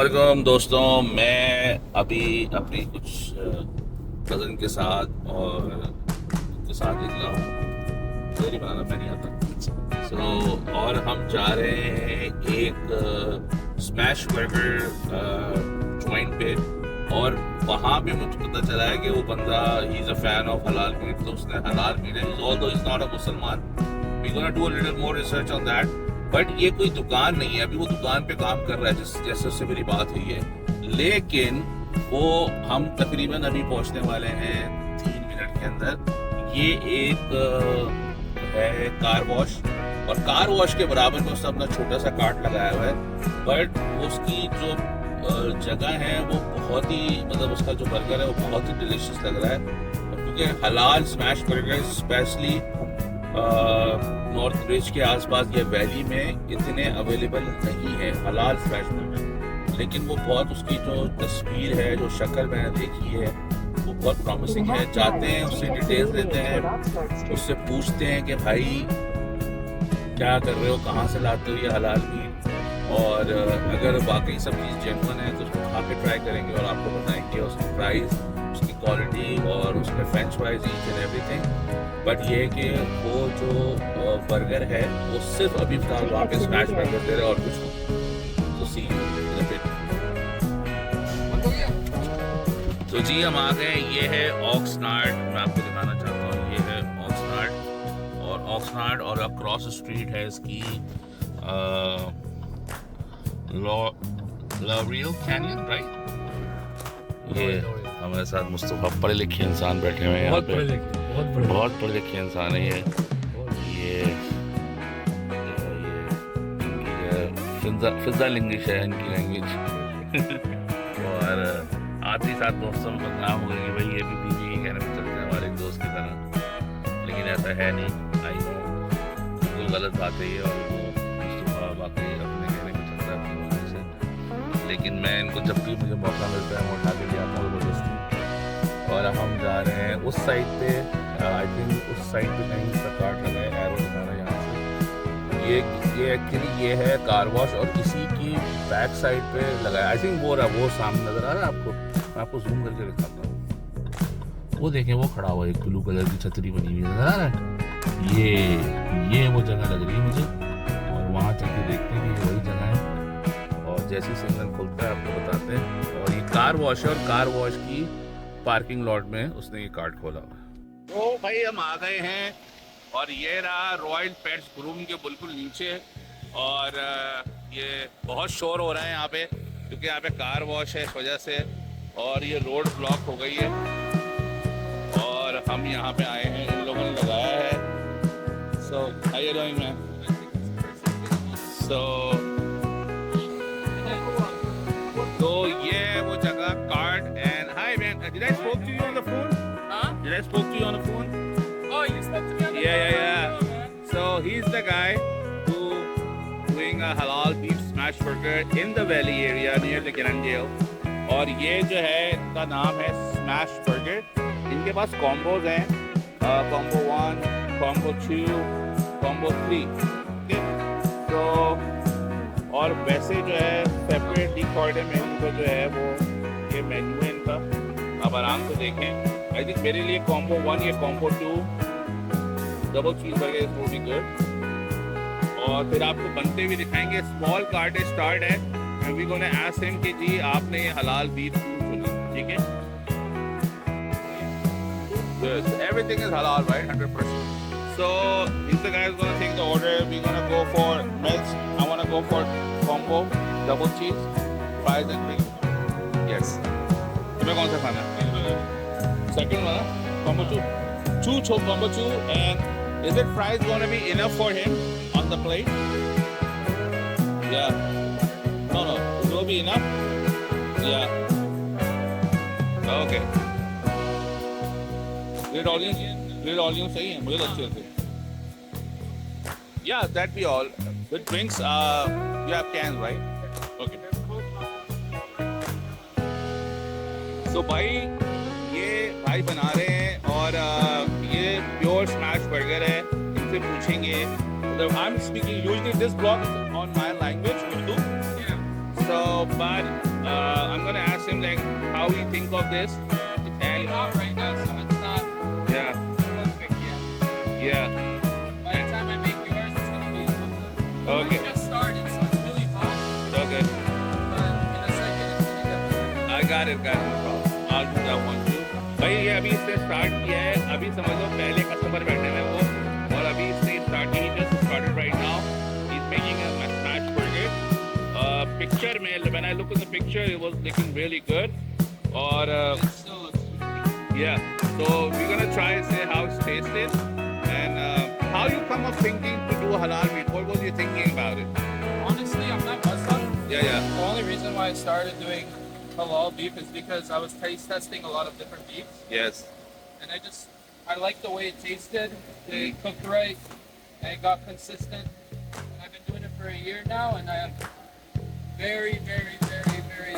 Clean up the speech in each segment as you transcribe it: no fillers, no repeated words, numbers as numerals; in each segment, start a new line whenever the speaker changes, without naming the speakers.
अस्सलामुअलैकुम दोस्तों, मैं अभी अपनी कुछ कज़न के साथ और उनके साथ निकला हूँ। मेरी बनाना मैं नहीं आता। और हम जा रहे हैं एक स्मैश बर्गर जॉइंट पे। और वहाँ पे मुझे पता चला है कि वो बंदा he is a fan of हलाल मीट, तो उसने हलाल मीट है, ऑल्दो इज़ नॉट अ मुसलमान। We gonna do a little more research on that. But ये कोई दुकान नहीं है, अभी वो दुकान पे काम कर रहा है जैसे उससे मेरी बात हुई है। लेकिन वो हम तकरीबन अभी पहुंचने वाले हैं 3 मिनट के अंदर। ये एक है कार वॉश, और कार वॉश के बराबर में उसने अपना छोटा सा कार्ट लगाया हुआ है। बट उसकी जो जगह है वो बहुत ही, मतलब उसका जो बर्गर है वो बहुत ही डिलीशियस लग रहा है। क्योंकि हलाल smash burger specially north bridge के आसपास या वैली में इतने अवेलेबल नहीं है हलाल स्मैश बर्गर। लेकिन वो बहुत, उसकी जो तस्वीर है, जो शक्ल मैंने देखी है, वो बहुत प्रॉमिसिंग है। जाते हैं, उससे डिटेल्स लेते हैं, उससे पूछते हैं कि भाई क्या कर रहे हो, कहाँ से लाते हो ये हलाल मीट, और अगर वाकई सब चीज़ जेन्युइन है तो उसको खा के ट्राई करेंगे और आपको बताएंगे उसकी प्राइस, उसकी क्वालिटी और उसमें French fries, each and everything. But ये है कि वो जो बर्गर है वो सिर्फ अभी फिलहाल वहाँ पे स्मैश बर्गर दे रहे और कुछ नहीं। तो सी इन अ बिट। तो जी हम आ गए, ये है ऑक्सनार्ड। मैं आपको दिखाना चाहता हूँ, ये है ऑक्सनार्ड। और ऑक्सनार्ड और अक्रॉस स्ट्रीट है इसकी लॉरियल कैनियन, राइट। ये हमारे साथ मुस्तफा पढ़े लिखे इंसान बैठे हुए हैं यहाँ पे, बहुत पढ़े लिखे इंसान है ये फिजा लिंग्विश है इनकी लैंग्वेज। और आते ही साथ दोस्तों में बदनाम हो गई कि भाई ये भी बीवी के कहने में चलते हैं हमारे एक दोस्त की तरह, लेकिन ऐसा है नहीं। आई नो वो गलत बात है ये, और वो मुस्तफा वाकई अपने कहने में चलता है अपनी मर्जी से। लेकिन मैं इनको जब भी मुझे मौका मिलता है मैं उठा के ले आता हूँ ज़बरदस्ती। और हम जा रहे हैं उस साइड पे, आई थिंक उस साइड पे कहीं इसका कार्ड लगा है, एरो दिखा रहा है यहाँ से। ये एक्चुअली ये है कार वॉश, और इसी की बैक साइड पे लगा है। आई थिंक वो सामने नज़र आ रहा है आपको, मैं आपको जूम करके दिखाता हूँ। वो देखें, वो खड़ा हुआ है, एक ब्लू कलर की छतरी बनी हुई नज़र आ रहा है। ये वो जगह लग रही है मुझे, और वहाँ चल के देखते हैं कि वही जगह है। और जैसे ही सिग्नल खुलता है आपको बताते हैं। और ये कार वॉश है, और कार वॉश की पार्किंग लॉट में उसने ये कार्ड खोला हुआ है। तो भाई हम आ गए हैं, और ये रहा रॉयल पेट्स ग्रूम के बिल्कुल नीचे। और ये बहुत शोर हो रहा है यहाँ पे, क्योंकि यहाँ पे कार वॉश है इस वजह से, और ये रोड ब्लॉक हो गई है। और हम यहाँ पे आए हैं, इन लोगों ने लगाया है। So how are you doing man? तो ये वो जगह card and hi man, did I spoke to you on the phone? Did I spoke to you on the phone?
Oh, you spoke to me on the
Yeah.
phone?
So he's the guy who doing a halal beef smash burger in the Valley area near the Grand Jail. और ये जो है इसका नाम है smash burger. इनके पास combos हैं, combo 1, combo 2, combo 3। तो और वैसे जो है सेपरेटली कॉर्डर मेन्यू का जो है वो ये मेन्यू है इनका, आप आराम से देखें। आई थिंक मेरे लिए कॉम्बो 1 या combo 2 double cheese burger is very good. और फिर आपको बनते हुए दिखाएंगे। स्मॉल कार्ट स्टार्ट है, and we gonna ask him कि जी आपने ये हलाल बीफ चुनी, ठीक है? Yes, everything is halal, right? 100%. So if the guy is gonna take the order, we're gonna go for melts. I wanna go for combo, double cheese, fries and drink. Yes. तुम्हें कौन सा खाना है? Second one, combo 2, combo 2, and is it fries gonna be enough for him on the plate? Yeah. No, it will be enough. Yeah. Okay. Grilled onions सही है, मुझे तो अच्छे लगते हैं। Yeah, that be all. With drinks, you have cans, right? Okay. So भाई ये भाई बना रहे हैं, और ये प्योर स्मैश बर्गर है। इनसे पूछेंगे, मतलब I'm speaking usually this blog is on my language, Urdu.
Yeah.
So but I'm gonna ask him like how he think of this.
It's
And
hot right now, so it's not
yeah,
perfect yet.
yeah.
By the time I make yours, it's gonna be perfect.
Okay.
We just started, so it's really hot.
Okay.
But in a second, it's gonna get better.
I got it, no problem. I'll do that one too. भाई ये अभी इसने start किया है, अभी समझ लो पहले customer बैठे हुए हैं वो, और अभी इसने start he just started right now. He's making a smash burger. Picture में when I look at the picture, it was looking really good. और
It still looks good.
yeah, so we're gonna try and say how it's tasted and how you come up thinking to do halal meat. What was you thinking about it?
Honestly, I'm not Muslim.
Yeah, yeah.
The only reason why I started doing halal beef is because I was taste testing a lot of different beefs,
Yes.
and I liked the way it tasted. They cooked right, and it got consistent. And I've been doing it for a year now, and I am very, very, very, very,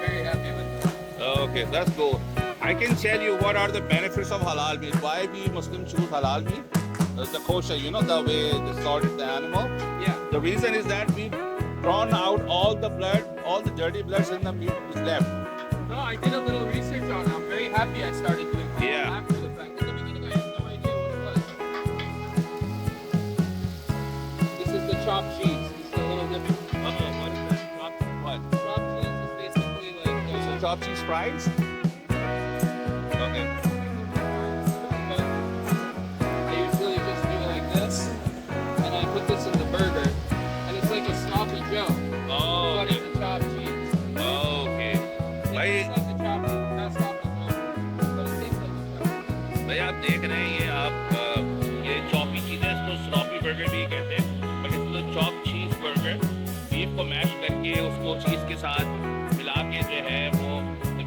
very happy with it.
Okay, that's cool. I can tell you what are the benefits of halal meat. Why we Muslims choose halal meat? The kosher, you know, the way they slaughtered the animal.
Yeah.
The reason is that we've drawn out all the blood, all the dirty bloods in the meat is left.
No, I did a little research on it. I'm very happy I started doing it
Yeah.
after the fact. In the beginning, I had no idea what it was. This is the chopped cheese. This is a little different.
Uh-oh, what is that? What?
Chopped cheese is basically like
So chopped cheese fries? Okay.
but I usually just do it like this, and I put this in the burger, and it's like a sloppy Joe.
Oh,
But
okay.
it's a chopped cheese.
Okay.
It
भाई
tastes like a chopped cheese, not sloppy Joe, but it tastes like a chopped cheese.
भाई आप देख रहे हैं ये आप ये choppy चीज़ है, इसको स्लॉपी बर्गर भी कहते हैं, but it's chop cheese burger. Beef को मैश करके उसको चीज़ के साथ मिला के जो है वो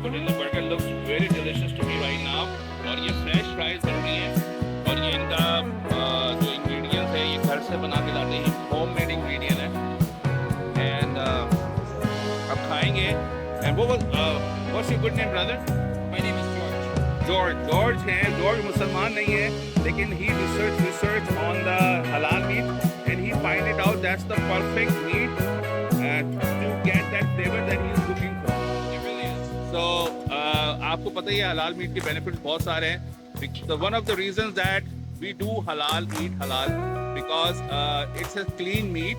put in the burger looks very delicious to me right now। और ये फ्रेश फ्राइज बन रही हैं, और ये इनका जो इंग्रेडिएंट्स है ये घर से बना के लाते हैं, होममेड इंग्रेडिएंट है। एंड अब खाएंगे। एंड वो what's your good name brother?
My name is George.
George हैं। जॉर्ज मुसलमान नहीं है, लेकिन ही research on the halal meat and he find it out that's the perfect meat to get that flavor that he is looking for.
It really is.
So आपको पता ही है halal meat के benefits बहुत सारे हैं. So one of the reasons that we do eat halal because it's a clean meat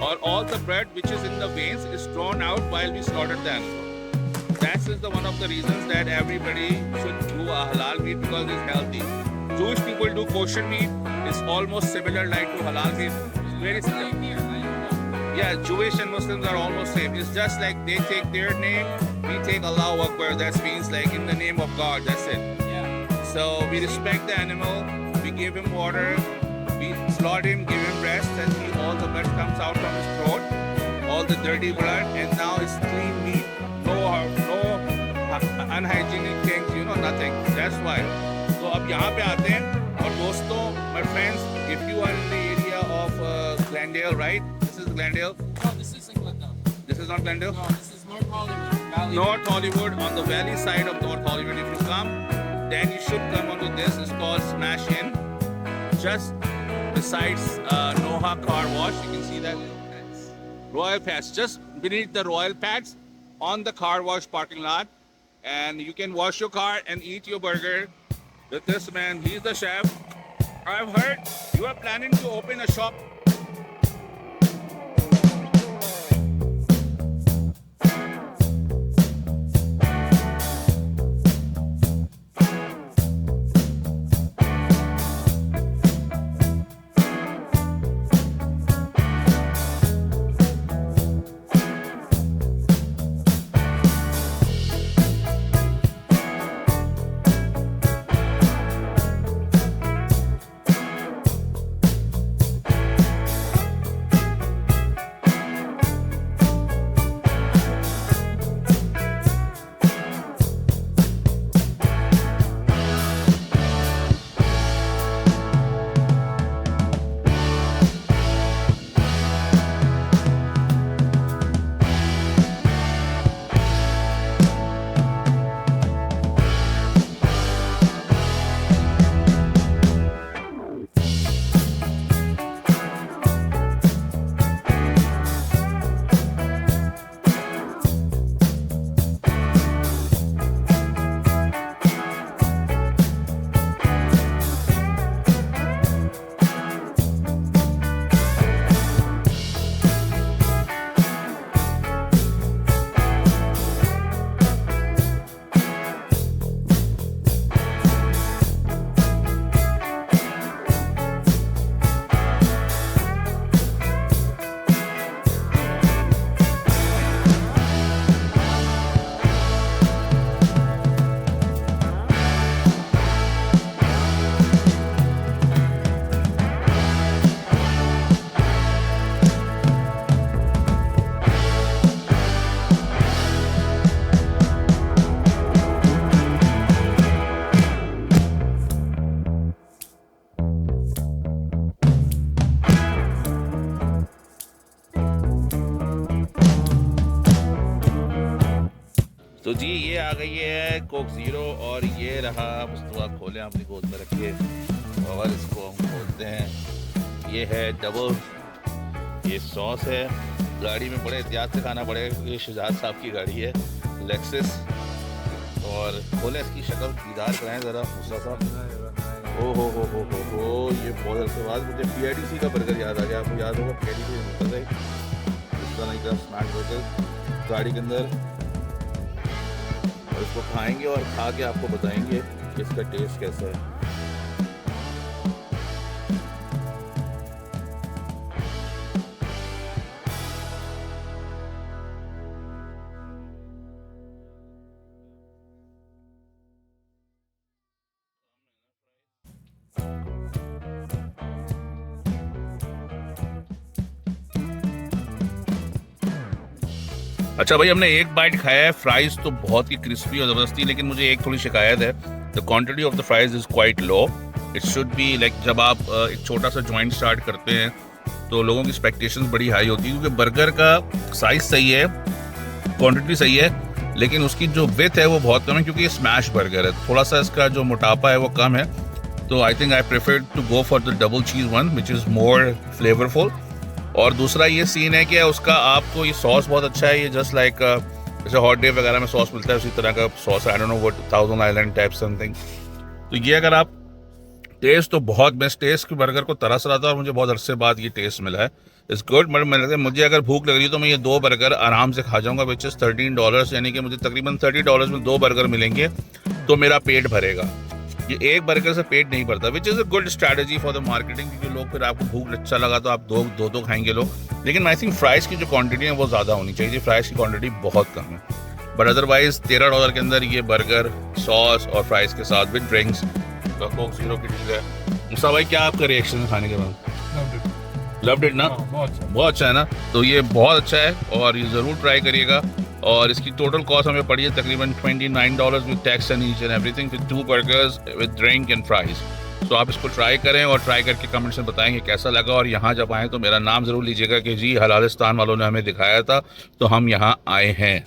or all the blood which is in the veins is drawn out while we slaughter the animal. That is the one of the reasons that everybody should do a halal meat because it's healthy. Jewish people do kosher meat. It's almost similar like to halal meat. Very similar.
Same here. I don't know.
Yeah, Jewish and Muslims are almost same. It's just like they take their name, we take Allahu Akbar. That means like in the name of God. That's it.
Yeah.
So we respect the animal. We give him water. We slaughter him, give him rest, and all the blood comes out from his throat, all the dirty blood, and now it's clean meat. No unhygienic things, nothing. That's why. So अब यहाँ पे आते हैं और दोस्तों, my friends, if you are in the area of Glendale, right? This is Glendale.
No, this isn't Glendale.
This is not Glendale.
No, this is North Hollywood. Valley.
North Hollywood, on the valley side of North Hollywood. If you come, then you should come onto this. It's called Smash In. Just besides Noha Car Wash, you can see that. Royal Pats, just beneath the Royal Pats on the car wash parking lot. And you can wash your car and eat your burger with this man. He's the chef. I've heard you are planning to open a shop. ये आ गई है Coke zero और ये रहा मुस्तफा, खोलें अपनी गोद में रख के और इसको हम खोलते हैं। ये है डबल, ये सॉस है। गाड़ी में बड़े एहतियात से खाना पड़ेगा, ये शुजात साहब की गाड़ी है लेक्सिस। और खोलें इसकी शक्ल दीदार कराएं ज़रा मुस्तफा साहब। ओ हो, ये बहुत अरसे बाद मुझे PITC का बर्गर याद आ गया। आपको याद होगा PITC होता है इस तरह का स्मैश बर्गर गाड़ी के अंदर, और इसको खाएंगे और खा के आपको बताएंगे कि इसका टेस्ट कैसा है। अच्छा भाई, हमने एक बाइट खाया है। फ्राइज तो बहुत ही क्रिस्पी और ज़बरदस्ती, लेकिन मुझे एक थोड़ी शिकायत है। The quantity of the fries is quite low. It should be like जब आप एक छोटा सा जॉइंट स्टार्ट करते हैं तो लोगों की एक्सपेक्टेशंस बड़ी हाई होती है, क्योंकि बर्गर का साइज़ सही है, क्वांटिटी सही है, लेकिन उसकी जो विथ है वो बहुत कम है, क्योंकि ये स्मैश बर्गर है। थोड़ा सा इसका जो मोटापा है वो कम है। तो I think I prefer to go for the double cheese one which is more flavourful. और दूसरा ये सीन है कि उसका आपको ये सॉस बहुत अच्छा है। ये जस्ट लाइक जैसे हॉट डे वगैरह में सॉस मिलता है उसी तरह का sauce, I don't know what, thousand island type something. तो ये अगर आप टेस्ट तो बहुत बेस्ट, टेस्ट के बर्गर को तरस रहा था और मुझे बहुत अरसे बाद ये टेस्ट मिला है। It's good. बट मुझे अगर भूख लग रही है तो मैं ये 2 बर्गर आराम से खा जाऊँगा, विच इज़ $13, यानी कि मुझे तकरीबन $30 में 2 बर्गर मिलेंगे तो मेरा पेट भरेगा। ये एक बर्गर से पेट नहीं भरता, which is a good strategy for the marketing, क्योंकि लोग फिर आपको भूख अच्छा लगा तो आप दो खाएंगे लोग। लेकिन आई थिंक फ्राइज़ की जो क्वांटिटी है वो ज़्यादा होनी चाहिए। फ्राइज़ की क्वांटिटी बहुत कम है, बट अदरवाइज़ $13 के अंदर ये बर्गर सॉस और फ्राइज़ के साथ विद ड्रिंक्स कोक ज़ीरो की डील है। मुसा भाई, क्या आपका रिएक्शन है खाने के बाद? लव्ड इट ना? बहुत अच्छा है ना? तो ये बहुत अच्छा है और ये ज़रूर ट्राई करिएगा। और इसकी टोटल कॉस्ट हमें पड़ी है तकरीबन $29 with tax and each and everything, with 2 burgers with drink and fries. तो आप इसको ट्राई करें और ट्राई करके कमेंट्स में बताएंगे कैसा लगा। और यहाँ जब आएँ तो मेरा नाम ज़रूर लीजिएगा कि जी हलालिस्तान वालों ने हमें दिखाया था तो हम यहाँ आए हैं।